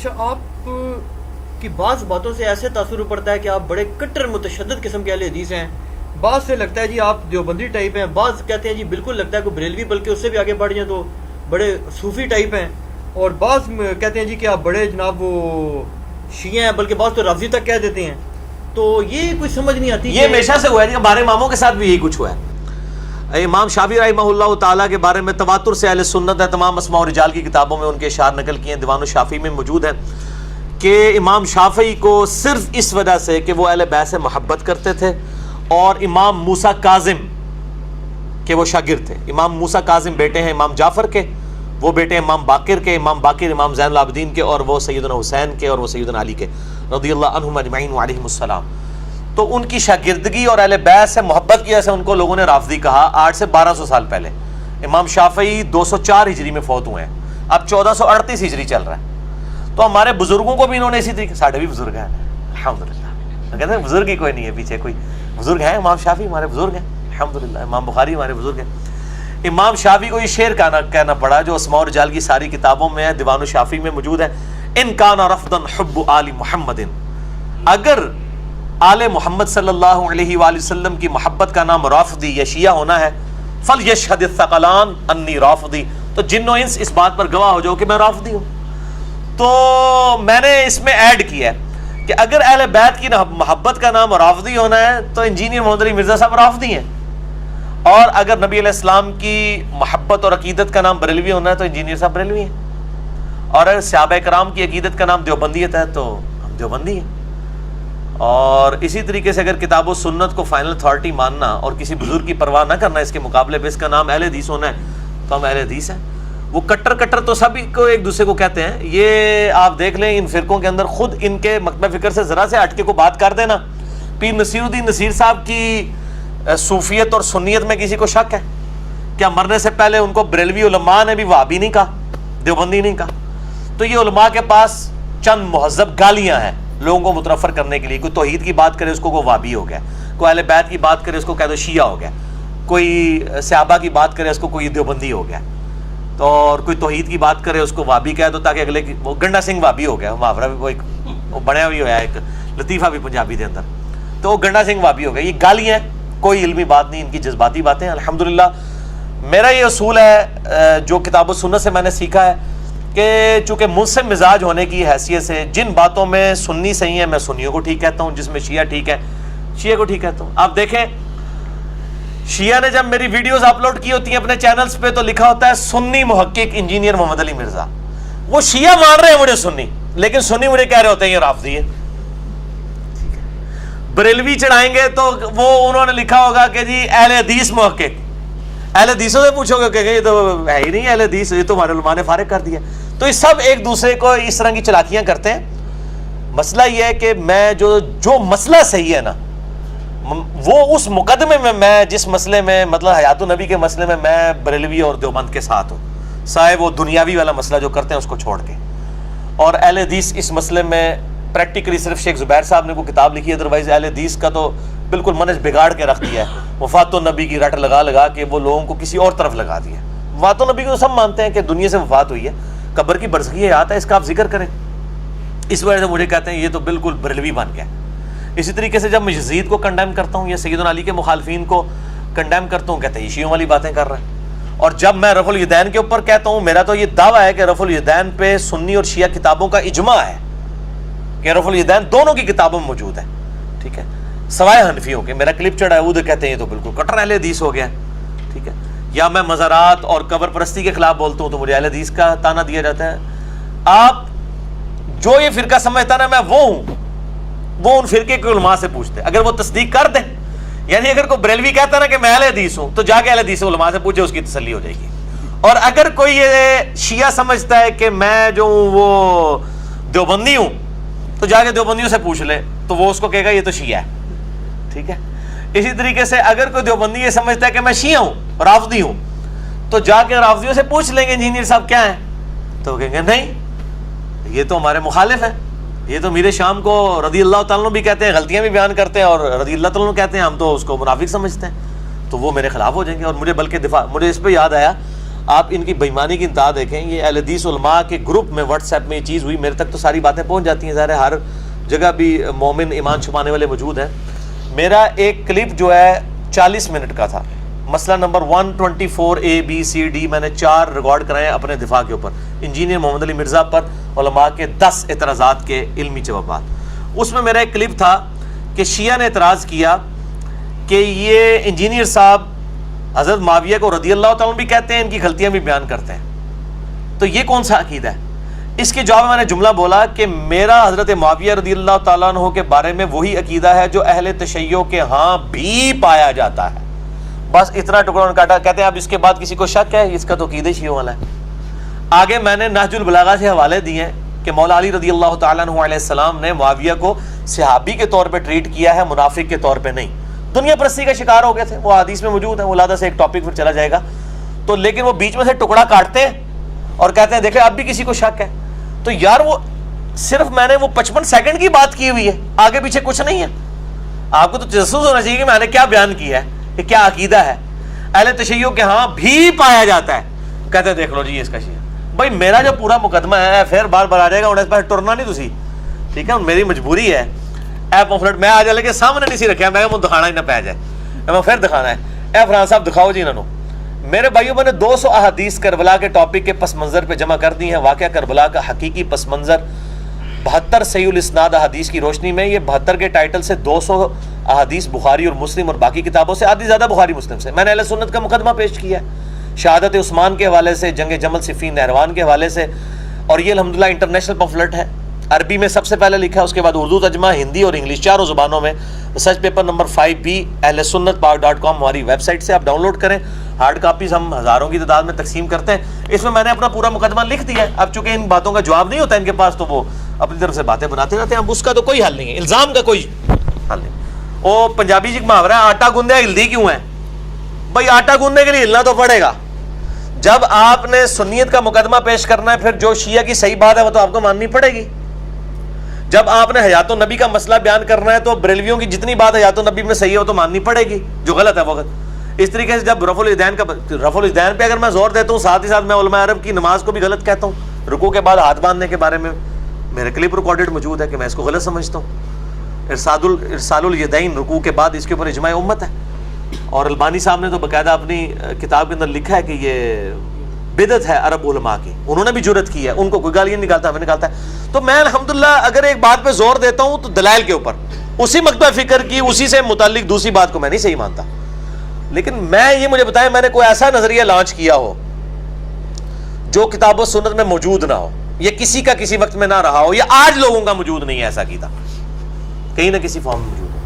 اچھا، آپ کی بعض باتوں سے ایسے تاثر پڑتا ہے کہ آپ بڑے کٹر متشدد قسم کے اہل حدیث ہیں. بعض سے لگتا ہے جی آپ دیوبندی ٹائپ ہیں، بعض کہتے ہیں جی بالکل لگتا ہے کوئی بریلوی، بلکہ اس سے بھی آگے بڑھ جائیں تو بڑے صوفی ٹائپ ہیں، اور بعض کہتے ہیں جی کہ آپ بڑے جناب وہ شیعہ ہیں، بلکہ بعض تو رافضی تک کہہ دیتے ہیں. تو یہ کوئی سمجھ نہیں آتی. یہ ہمیشہ سے ہوا ہے، ہمارے اماموں کے ساتھ بھی یہی کچھ ہوا ہے. امام شافعی رحمہ اللہ تعالیٰ کے بارے میں تواتر سے اہل سنت ہے، تمام اسماء و رجال کی کتابوں میں ان کے اشعار نقل کیے ہیں، دیوان الشافعی میں موجود ہے کہ امام شافعی کو صرف اس وجہ سے کہ وہ اہل بیت سے محبت کرتے تھے، اور امام موسیٰ کاظم کے وہ شاگرد تھے. امام موسیٰ کاظم بیٹے ہیں امام جعفر کے، وہ بیٹے امام باقر کے، امام باقر امام زین العابدین کے، اور وہ سیدنا حسین کے، اور وہ سیدنا علی کے رضی اللہ عنہم اجمعین وعلیہم السلام. تو ان کی شاگردگی اور اہل بیت سے محبت کی وجہ سے ان کو لوگوں نے رافضی کہا. 800 سے 1200 سال پہلے. امام شافعی 204 ہجری میں فوت ہوئے ہیں، اب 1438 ہجری چل رہا ہے. تو ہمارے بزرگوں کو بھی انہوں نے اسی طریقے، ساڑھے بھی بزرگ ہیں الحمدللہ، کہتے ہیں بزرگ ہی کوئی نہیں ہے پیچھے، کوئی بزرگ ہیں. امام شافعی ہمارے بزرگ ہیں الحمدللہ، امام بخاری ہمارے بزرگ ہیں. امام شافعی کو یہ شعر کہنا پڑا جو اسماء و رجال کی ساری کتابوں میں ہے، دیوان الشافعی میں موجود ہے. ان کان رفضا حب آل محمد، اگر آل محمد صلی اللہ علیہ وآلہ وسلم کی محبت کا نام رافضی یا شیعہ ہونا ہے، فلیشہد الثقلان انی رافضی، تو جن و انس اس بات پر گواہ ہو جاؤ کہ میں رافضی ہوں. تو میں نے اس میں ایڈ کیا ہے کہ اگر اہل بیت کی محبت کا نام رافضی ہونا ہے تو انجینئر محمد علی مرزا صاحب رافضی ہیں، اور اگر نبی علیہ السلام کی محبت اور عقیدت کا نام بریلوی ہونا ہے تو انجینئر صاحب بریلوی ہیں، اور اگر صحابہ کرام کی عقیدت کا نام دیوبندیت ہے تو ہم دیوبندی ہیں. اور اسی طریقے سے اگر کتاب و سنت کو فائنل اتھارٹی ماننا اور کسی بزرگ کی پرواہ نہ کرنا اس کے مقابلے پہ اس کا نام اہل حدیث ہونا ہے تو ہم اہل حدیث ہیں. وہ کٹر تو سبھی کو ایک دوسرے کو کہتے ہیں. یہ آپ دیکھ لیں ان فرقوں کے اندر خود ان کے مکتبہ فکر سے ذرا سے ہٹ کے کو بات کر دینا. پیر نصیر الدین نصیر صاحب کی صوفیت اور سنیت میں کسی کو شک ہے کیا؟ مرنے سے پہلے ان کو بریلوی علماء نے بھی وہابی نہیں کہا، دیوبندی نہیں کہا. تو یہ علماء کے پاس چند مہذب گالیاں ہیں لوگوں کو متنفر کرنے کے لیے. کوئی توحید کی بات کرے اس کو وہابی ہو گیا، کوئی اہل بیت کی بات کرے اس کو کہہ دو شیعہ ہو گیا، کوئی صحابہ کی بات کرے اس کو کوئی دیوبندی ہو گیا، تو اور کوئی توحید کی بات کرے اس کو وہابی کہہ دو تاکہ اگلے کی. وہ گنڈا سنگھ وہابی ہو گیا، محاورہ بھی وہ ایک وہ بنیا بھی ہوا ہے، ایک لطیفہ بھی پنجابی کے اندر، تو وہ گنڈا سنگھ وہابی ہو گیا. یہ گالیاں، کوئی علمی بات نہیں، ان کی جذباتی باتیں. الحمدللہ میرا یہ اصول ہے جو کتاب و سنت سے میں نے سیکھا ہے کہ چونکہ منصف مزاج ہونے کی حیثیت سے جن باتوں میں سنی صحیح ہیں میں سنیوں کو ٹھیک کہتا ہوں، جس میں شیعہ ٹھیک ہے شیعہ کو ٹھیک کہتا ہوں. آپ دیکھیں شیعہ نے جب میری ویڈیوز اپلوڈ کی ہوتی ہیں اپنے چینلز پہ تو لکھا ہوتا ہے سنی محقق انجینئر محمد علی مرزا. وہ شیعہ مان رہے ہیں مجھے سنی، لیکن سنی مجھے کہہ رہے ہوتے ہیں یہ رافضی ہے. بریلوی چڑھائیں گے تو وہ انہوں نے لکھا ہوگا کہ جی اہل حدیث محقق. اہل حدیثوں سے پوچھو گے کہ یہ تو ہے ہی نہیں اہل حدیث، یہ تو ہمارے علماء نے فارغ کر دیا. تو یہ سب ایک دوسرے کو اس طرح کی چلاکیاں کرتے ہیں. مسئلہ یہ ہے کہ میں جو مسئلہ صحیح ہے نا، وہ اس مقدمے میں جس مسئلے میں مطلب حیات النبی کے مسئلے میں بریلوی اور دیوبند کے ساتھ ہوں، سائے وہ دنیاوی والا مسئلہ جو کرتے ہیں اس کو چھوڑ کے. اور اہل حدیث اس مسئلے میں پریکٹیکلی صرف شیخ زبیر صاحب نے کوئی کتاب لکھی ہے، ادروائز اہل حدیث کا تو بالکل منہج بگاڑ کے رکھ دیا ہے. وفات النبی کی رٹ لگا کے وہ لوگوں کو کسی اور طرف لگا دیا. وفات النبی کو سب مانتے ہیں کہ دنیا سے وفات ہوئی ہے، قبر کی برزخی حیات ہے، اس کا آپ ذکر کریں. اس وجہ سے مجھے کہتے ہیں یہ تو بالکل بریلوی بن گیا. اسی طریقے سے جب میں یزید کو کنڈیم کرتا ہوں یا سیدنا علی کے مخالفین کو کنڈیم کرتا ہوں کہتے ہیں یہ شیعوں والی باتیں کر رہے ہیں. اور جب میں رفع الیدین کے اوپر کہتا ہوں، میرا تو یہ دعویٰ ہے کہ رفع الیدین پہ سنی اور شیعہ کتابوں کا اجماع ہے کہ رفع الیدین دونوں کی کتابوں میں موجود ہے، ٹھیک ہے، سوائے حنفیوں کے. میرا کلپ چڑھا ہے وہ کہتے ہیں یہ تو بالکل کٹر اہل حدیث ہو گیا، ٹھیک ہے. یا میں مزارات اور قبر پرستی کے خلاف بولتا ہوں تو مجھے اہل حدیث کا تانا دیا جاتا ہے. آپ جو یہ فرقہ سمجھتا نا میں وہ ہوں، وہ ان فرقے کے علماء سے پوچھتے. اگر وہ تصدیق کر دیں، یعنی اگر کوئی بریلوی کہتا نا کہ میں اہل حدیث ہوں تو جا کے اہل حدیث علماء سے پوچھے، اس کی تسلی ہو جائے گی. اور اگر کوئی یہ شیعہ سمجھتا ہے کہ میں جو ہوں وہ دیوبندی ہوں تو جا کے دیوبندیوں سے پوچھ لے، تو وہ اس کو کہے گا یہ تو شیعہ ہے، ٹھیک ہے. اسی طریقے سے اگر کوئی دیوبندی یہ سمجھتا ہے کہ میں شیعہ ہوں، رافضی ہوں، تو جا کے رافضیوں سے پوچھ لیں گے انجینئر صاحب کیا ہیں، تو کہیں گے نہیں یہ تو ہمارے مخالف ہیں، یہ تو میر شام کو رضی اللہ تعالیٰ بھی کہتے ہیں، غلطیاں بھی بیان کرتے ہیں، اور رضی اللہ تعالیٰ کہتے ہیں، ہم تو اس کو منافق سمجھتے ہیں، تو وہ میرے خلاف ہو جائیں گے. اور مجھے بلکہ مجھے اس پہ یاد آیا، آپ ان کی بےایمانی کی انتہا دیکھیں. یہ اہل حدیث علماء کے گروپ میں واٹس ایپ میں یہ چیز ہوئی, میرے تک تو ساری باتیں پہنچ جاتی ہیں, ظاہر ہے ہر جگہ بھی مومن ایمان چھپانے والے موجود ہیں. میرا ایک کلپ جو ہے 40 منٹ کا تھا, مسئلہ نمبر 124 ABCD میں نے 4 ریکارڈ کرائے ہیں اپنے دفاع کے اوپر, انجینئر محمد علی مرزا پر علماء کے 10 اعتراضات کے علمی جوابات. اس میں میرا ایک کلپ تھا کہ شیعہ نے اعتراض کیا کہ یہ انجینئر صاحب حضرت معاویہ کو رضی اللہ تعالیٰ بھی کہتے ہیں, ان کی غلطیاں بھی بیان کرتے ہیں, تو یہ کون سا عقیدہ ہے؟ اس کے جواب میں نے جملہ بولا کہ میرا حضرت معاویہ رضی اللہ تعالیٰ عنہ کے بارے میں وہی عقیدہ ہے جو اہل تشیع کے ہاں بھی پایا جاتا ہے. بس اتنا ٹکڑا انہوں نے کاٹا. کہتے ہیں اب اس کے بعد کسی کو شک ہے, اس کا تو عقیدہ شیعوں والا ہے. آگے میں نے نہج البلاغہ سے حوالے دیے کہ مولا علی رضی اللہ تعالیٰ عنہ علیہ السلام نے معاویہ کو صحابی کے طور پہ ٹریٹ کیا ہے, منافق کے طور پہ نہیں. دنیا پرستی کا شکار ہو گئے تھے, وہ حدیث میں موجود ہے, ولادہ سے ایک ٹاپک پھر چلا جائے گا. تو لیکن وہ بیچ میں سے ٹکڑا کاٹتے ہیں اور کہتے ہیں دیکھیں اب بھی کسی کو شک ہے. تو یار وہ صرف میں نے وہ 55 سیکنڈ کی بات کی ہوئی ہے, آگے پیچھے کچھ نہیں ہے. آپ کو تو تجسس ہونا چاہیے کہ میں نے کیا بیان کیا ہے, کہ کیا عقیدہ ہے. اہل تشیع کے ہاں بھی پایا جاتا ہے, کہتے ہیں دیکھ لو جی اس کا شیعہ. بھائی میرا جو پورا مقدمہ ہے پھر بار بار آ جائے گا, انہیں اس پر ٹرنا نہیں تسی, ٹھیک ہے, میری مجبوری ہے. اے پمفلٹ میں آ جائے کے سامنے نہیں سی رکھا, میں دکھانا ہی نہ پہ جائے, میں پھر دکھانا ہے. اے فرحان صاحب دکھاؤ جی انہوں. میرے بھائیوں میں نے 200 احادیث کربلا کے ٹاپک کے پس منظر پہ جمع کر دی ہیں. واقعہ کربلا کا حقیقی پس منظر 72 صحیح الاسناد احادیث کی روشنی میں. یہ 72 کے ٹائٹل سے 200 احادیث بخاری اور مسلم اور باقی کتابوں سے, آدھی زیادہ بخاری مسلم سے. میں نے اہل سنت کا مقدمہ پیش کیا ہے, شہادت عثمان کے حوالے سے, جنگ جمل صفین نہروان کے حوالے سے, اور یہ الحمدللہ انٹرنیشنل پمفلٹ ہے. عربی میں سب سے پہلے لکھا ہے, اس کے بعد اردو ترجمہ, ہندی اور انگلش چاروں زبانوں میں. ریسرچ پیپر نمبر 5B اہل سنت پاک.com ہماری ویب سائٹ سے آپ ڈاؤن لوڈ کریں. ہارڈ کاپیز ہم ہزاروں کی تعداد میں تقسیم کرتے ہیں. اس میں نے اپنا پورا مقدمہ لکھ دیا ہے. اب چونکہ ان باتوں کا جواب نہیں ہوتا ان کے پاس, تو وہ اپنی طرف سے باتیں بناتے رہتے ہیں. اب اس کا تو کوئی حل نہیں ہے, الزام کا کوئی حل نہیں. وہ پنجابی جی محاورہ ہے, آٹا گوندیا ہلدی کیوں ہے؟ بھائی آٹا گوندنے کے لیے ہلنا تو پڑے گا. جب آپ نے سنیت کا مقدمہ پیش کرنا ہے, پھر جو شیعہ کی صحیح بات ہے وہ تو آپ کو ماننی پڑے گی. جب آپ نے حیات النبی کا مسئلہ بیان کرنا ہے تو بریلویوں کی جتنی بات حیات النبی میں صحیح ہے وہ تو ماننی پڑے گی, جو غلط ہے وہ غلط. اس طریقے سے جب رفع الاذین پہ اگر میں زور دیتا ہوں, ساتھ ہی ساتھ میں علماء عرب کی نماز کو بھی غلط کہتا ہوں. رکوع کے بعد ہاتھ باندھنے کے بارے میں میرے کلپ ریکارڈڈ موجود ہے کہ میں اس کو غلط سمجھتا ہوں. ارسال الیدین رکوع کے بعد, اس کے اوپر اجماع امت ہے. اور البانی صاحب نے تو باقاعدہ اپنی کتاب کے اندر لکھا ہے کہ یہ بدعت ہے عرب علماء کی. انہوں نے بھی جرت کی ہے, ان کو کوئی گالیاں نکالتا, ہمیں نکالتا ہے. تو میں الحمدللہ اگر ایک بات پہ زور دیتا ہوں تو دلائل کے اوپر, اسی مکتبہ فکر کی, اسی سے متعلق دوسری بات کو میں نہیں صحیح مانتا. لیکن میں یہ مجھے بتائیں, میں نے کوئی ایسا نظریہ لانچ کیا ہو جو کتاب و سنت میں موجود نہ ہو, یا کسی کا کسی وقت میں نہ رہا ہو, یا آج لوگوں کا موجود نہیں ہے ایسا کیتا, کہیں نہ کسی فارم میں موجود ہے.